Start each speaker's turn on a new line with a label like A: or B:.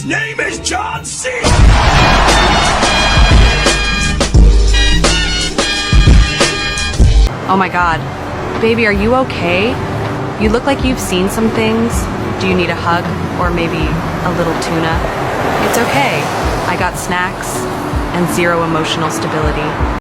A: name is John C.
B: Oh my god. Baby, are you okay? You look like you've seen some things. Do you need a hug? Or maybe a little tuna? It's okay. I got snacks and zero emotional stability.